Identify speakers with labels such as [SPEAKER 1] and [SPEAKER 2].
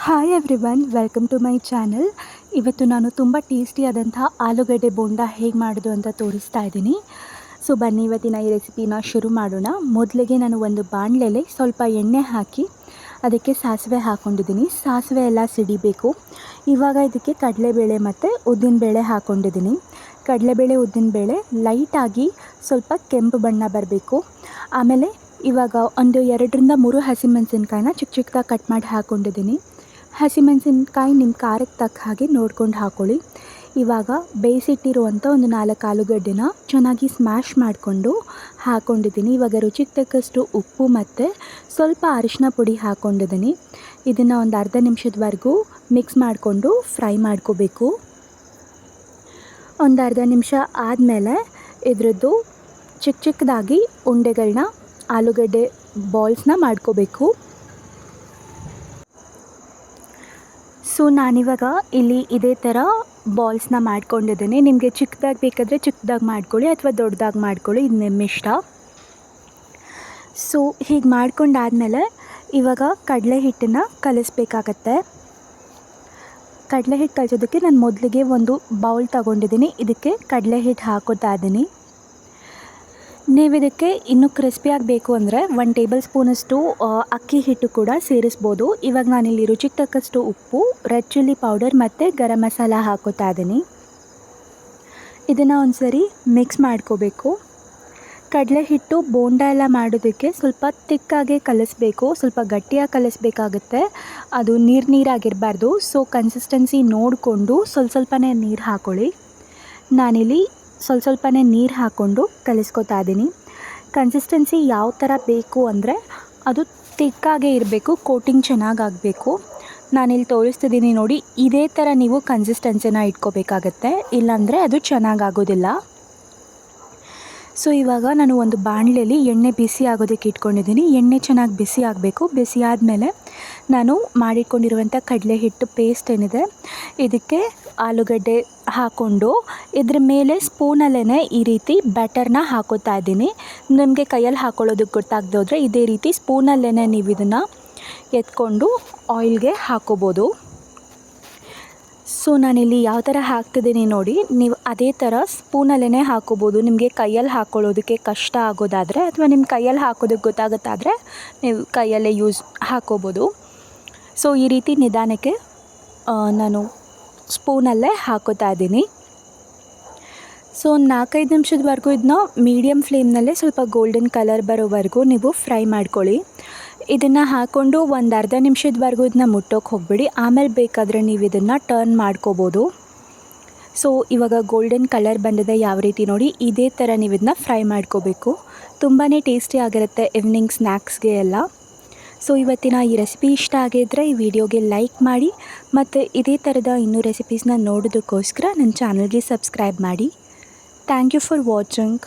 [SPEAKER 1] Hi everyone, welcome to my channel. ಇವತ್ತು ನಾನು ತುಂಬ ಟೇಸ್ಟಿಯಾದಂಥ ಆಲೂಗಡ್ಡೆ ಬೋಂಡ ಹೇಗೆ ಮಾಡೋದು ಅಂತ ತೋರಿಸ್ತಾ ಇದ್ದೀನಿ. ಸೊ ಬನ್ನಿ ಇವತ್ತಿನ ಈ ರೆಸಿಪಿನ ಶುರು ಮಾಡೋಣ. ಮೊದಲಿಗೆ ನಾನು ಒಂದು ಬಾಣಲೆಯಲ್ಲಿ ಸ್ವಲ್ಪ ಎಣ್ಣೆ ಹಾಕಿ ಅದಕ್ಕೆ ಸಾಸಿವೆ ಹಾಕ್ಕೊಂಡಿದ್ದೀನಿ. ಸಾಸಿವೆ ಎಲ್ಲ ಸಿಡಿಬೇಕು. ಇವಾಗ ಇದಕ್ಕೆ ಕಡಲೆಬೇಳೆ ಮತ್ತು ಉದ್ದಿನಬೇಳೆ ಹಾಕ್ಕೊಂಡಿದ್ದೀನಿ. ಕಡಲೆಬೇಳೆ ಉದ್ದಿನಬೇಳೆ ಲೈಟಾಗಿ ಸ್ವಲ್ಪ ಕೆಂಪು ಬಣ್ಣ ಬರಬೇಕು. ಆಮೇಲೆ ಇವಾಗ ಒಂದು 2-3 ಹಸಿಮೆಣಸಿನ್ಕಾಯಿನ ಚಿಕ್ಕ ಚಿಕ್ಕದಾಗಿ ಕಟ್ ಮಾಡಿ ಹಾಕ್ಕೊಂಡಿದ್ದೀನಿ. ಹಸಿಮೆಣಸಿನ್ಕಾಯಿ ನಿಮ್ಮ ಖಾರಕ್ಕೆ ತಕ್ಕ ಹಾಗೆ ನೋಡ್ಕೊಂಡು ಹಾಕ್ಕೊಳ್ಳಿ. ಇವಾಗ ಬೇಯಿಸಿಟ್ಟಿರುವಂಥ ಒಂದು 4 ಆಲೂಗಡ್ಡೆನ ಚೆನ್ನಾಗಿ ಸ್ಮ್ಯಾಶ್ ಮಾಡಿಕೊಂಡು ಹಾಕ್ಕೊಂಡಿದ್ದೀನಿ. ಇವಾಗ ರುಚಿಗೆ ತಕ್ಕಷ್ಟು ಉಪ್ಪು ಮತ್ತು ಸ್ವಲ್ಪ ಅರಿಶಿನ ಪುಡಿ ಹಾಕ್ಕೊಂಡಿದ್ದೀನಿ. ಇದನ್ನು ಒಂದು ಅರ್ಧ ನಿಮಿಷದವರೆಗೂ ಮಿಕ್ಸ್ ಮಾಡಿಕೊಂಡು ಫ್ರೈ ಮಾಡ್ಕೋಬೇಕು. ಒಂದು ಅರ್ಧ ನಿಮಿಷ ಆದಮೇಲೆ ಇದರದ್ದು ಚಿಕ್ಕ ಚಿಕ್ಕದಾಗಿ ಉಂಡೆಗಳನ್ನ ಆಲೂಗಡ್ಡೆ ಬಾಲ್ಸ್ನ ಮಾಡ್ಕೋಬೇಕು. ಸೊ ನಾನಿವಾಗ ಇಲ್ಲಿ ಇದೇ ಥರ ಬಾಲ್ಸ್ನ ಮಾಡ್ಕೊಂಡಿದ್ದೀನಿ. ನಿಮಗೆ ಚಿಕ್ಕದಾಗಿ ಬೇಕಾದರೆ ಚಿಕ್ಕದಾಗಿ ಮಾಡ್ಕೊಳ್ಳಿ ಅಥವಾ ದೊಡ್ಡದಾಗಿ ಮಾಡ್ಕೊಳ್ಳಿ, ಇದು ನಿಮ್ಮ ಇಷ್ಟ. ಸೊ ಹೀಗೆ ಮಾಡ್ಕೊಂಡಾದಮೇಲೆ ಇವಾಗ ಕಡಲೆ ಹಿಟ್ಟನ್ನು ಕಲಿಸ್ಬೇಕಾಗತ್ತೆ. ಕಡಲೆ ಹಿಟ್ಟು ಕಲಿಸೋದಕ್ಕೆ ನಾನು ಮೊದಲಿಗೆ ಒಂದು ಬೌಲ್ ತೊಗೊಂಡಿದ್ದೀನಿ. ಇದಕ್ಕೆ ಕಡಲೆ ಹಿಟ್ಟು ಹಾಕೋತಾ ಇದ್ದೀನಿ. ನೀವು ಇದಕ್ಕೆ ಇನ್ನೂ ಕ್ರಿಸ್ಪಿಯಾಗಿ ಬೇಕು ಅಂದರೆ 1 ಟೇಬಲ್ ಸ್ಪೂನಷ್ಟು ಅಕ್ಕಿ ಹಿಟ್ಟು ಕೂಡ ಸೇರಿಸ್ಬೋದು. ಇವಾಗ ನಾನಿಲ್ಲಿ ರುಚಿಗೆ ತಕ್ಕಷ್ಟು ಉಪ್ಪು, ರೆಡ್ ಚಿಲ್ಲಿ ಪೌಡರ್ ಮತ್ತು ಗರಂ ಮಸಾಲ ಹಾಕೋತಾ ಇದ್ದೀನಿ. ಇದನ್ನು ಒಂದು ಸರಿ ಮಿಕ್ಸ್ ಮಾಡ್ಕೋಬೇಕು. ಕಡಲೆ ಹಿಟ್ಟು ಬೋಂಡ ಎಲ್ಲ ಮಾಡೋದಕ್ಕೆ ಸ್ವಲ್ಪ ತಿಕ್ಕಾಗೆ ಕಲಿಸ್ಬೇಕು, ಸ್ವಲ್ಪ ಗಟ್ಟಿಯಾಗಿ ಕಲಿಸ್ಬೇಕಾಗುತ್ತೆ. ಅದು ನೀರಾಗಿರಬಾರ್ದು. ಸೊ ಕನ್ಸಿಸ್ಟೆನ್ಸಿ ನೋಡಿಕೊಂಡು ಸ್ವಲ್ಪನೇ ನೀರು ಹಾಕ್ಕೊಳ್ಳಿ. ನಾನಿಲ್ಲಿ ಸ್ವಲ್ಪನೇ ನೀರು ಹಾಕ್ಕೊಂಡು ಕಲಿಸ್ಕೊತಾ ಇದ್ದೀನಿ. ಕನ್ಸಿಸ್ಟೆನ್ಸಿ ಯಾವ ಥರ ಬೇಕು ಅಂದರೆ ಅದು ತಿಕ್ಕಾಗೇ ಇರಬೇಕು, ಕೋಟಿಂಗ್ ಚೆನ್ನಾಗಾಗಬೇಕು. ನಾನಿಲ್ಲಿ ತೋರಿಸ್ತಿದ್ದೀನಿ ನೋಡಿ, ಇದೇ ಥರ ನೀವು ಕನ್ಸಿಸ್ಟೆನ್ಸಿನ ಇಟ್ಕೋಬೇಕಾಗತ್ತೆ, ಇಲ್ಲಾಂದರೆ ಅದು ಚೆನ್ನಾಗಾಗೋದಿಲ್ಲ. ಸೊ ಇವಾಗ ನಾನು ಒಂದು ಬಾಣಲೆಯಲ್ಲಿ ಎಣ್ಣೆ ಬಿಸಿ ಆಗೋದಕ್ಕೆ ಇಟ್ಕೊಂಡಿದ್ದೀನಿ. ಎಣ್ಣೆ ಚೆನ್ನಾಗಿ ಬಿಸಿ ಆಗಬೇಕು. ಬಿಸಿ ಆದಮೇಲೆ ನಾನು ಮಾಡಿಟ್ಕೊಂಡಿರುವಂಥ ಕಡಲೆ ಹಿಟ್ಟು ಪೇಸ್ಟ್ ಏನಿದೆ ಇದಕ್ಕೆ ಆಲೂಗಡ್ಡೆ ಹಾಕ್ಕೊಂಡು ಇದ್ರ ಮೇಲೆ ಸ್ಪೂನಲ್ಲೇ ಈ ರೀತಿ ಬ್ಯಾಟರ್ನ ಹಾಕೋತಾ ಇದ್ದೀನಿ. ನಿಮಗೆ ಕೈಯಲ್ಲಿ ಹಾಕ್ಕೊಳ್ಳೋದಕ್ಕೆ ಗೊತ್ತಾಗದೆ ಹೋದರೆ ಇದೇ ರೀತಿ ಸ್ಪೂನಲ್ಲೇ ನೀವು ಇದನ್ನು ಎತ್ಕೊಂಡು ಆಯಿಲ್ಗೆ ಹಾಕೋಬೋದು. ಸೊ ನಾನಿಲ್ಲಿ ಯಾವ ಥರ ಹಾಕ್ತಿದ್ದೀನಿ ನೋಡಿ, ನೀವು ಅದೇ ಥರ ಸ್ಪೂನಲ್ಲೇ ಹಾಕೋಬೋದು. ನಿಮಗೆ ಕೈಯಲ್ಲಿ ಹಾಕ್ಕೊಳ್ಳೋದಕ್ಕೆ ಕಷ್ಟ ಆಗೋದಾದರೆ ಅಥವಾ ನಿಮ್ಮ ಕೈಯಲ್ಲಿ ಹಾಕೋದಕ್ಕೆ ಗೊತ್ತಾಗುತ್ತಾದರೆ ನೀವು ಕೈಯಲ್ಲೇ ಹಾಕೋಬೋದು. ಸೊ ಈ ರೀತಿ ನಿಧಾನಕ್ಕೆ ನಾನು ಸ್ಪೂನಲ್ಲೇ ಹಾಕೋತಾ ಇದ್ದೀನಿ. ಸೊ 4-5 ನಿಮಿಷದವರೆಗೂ ಇದನ್ನ ಮೀಡಿಯಮ್ ಫ್ಲೇಮ್ನಲ್ಲೇ ಸ್ವಲ್ಪ ಗೋಲ್ಡನ್ ಕಲರ್ ಬರೋವರೆಗೂ ನೀವು ಫ್ರೈ ಮಾಡ್ಕೊಳ್ಳಿ. ಇದನ್ನು ಹಾಕ್ಕೊಂಡು ಒಂದು ಅರ್ಧ ನಿಮಿಷದವರೆಗೂ ಇದನ್ನ ಮುಟ್ಟೋಕ್ಕೆ ಹೋಗಬೇಡಿ. ಆಮೇಲೆ ಬೇಕಾದರೆ ನೀವು ಇದನ್ನು ಟರ್ನ್ ಮಾಡ್ಕೋಬೋದು. ಸೊ ಇವಾಗ ಗೋಲ್ಡನ್ ಕಲರ್ ಬಂದಿದೆ ಯಾವ ರೀತಿ ನೋಡಿ, ಇದೇ ಥರ ನೀವು ಇದನ್ನ ಫ್ರೈ ಮಾಡ್ಕೋಬೇಕು. ತುಂಬಾ ಟೇಸ್ಟಿ ಆಗಿರುತ್ತೆ ಈವ್ನಿಂಗ್ ಸ್ನ್ಯಾಕ್ಸ್ಗೆ ಎಲ್ಲ. ಸೊ ಇವತ್ತಿನ ಈ ರೆಸಿಪಿ ಇಷ್ಟ ಆಗಿದ್ದರೆ ಈ ವಿಡಿಯೋಗೆ ಲೈಕ್ ಮಾಡಿ ಮತ್ತು ಇದೇ ಥರದ ಇನ್ನೂ ರೆಸಿಪೀಸ್ನ ನೋಡೋದಕ್ಕೋಸ್ಕರ ನನ್ನ ಚಾನಲ್ಗೆ ಸಬ್ಸ್ಕ್ರೈಬ್ ಮಾಡಿ. Thank you for watching.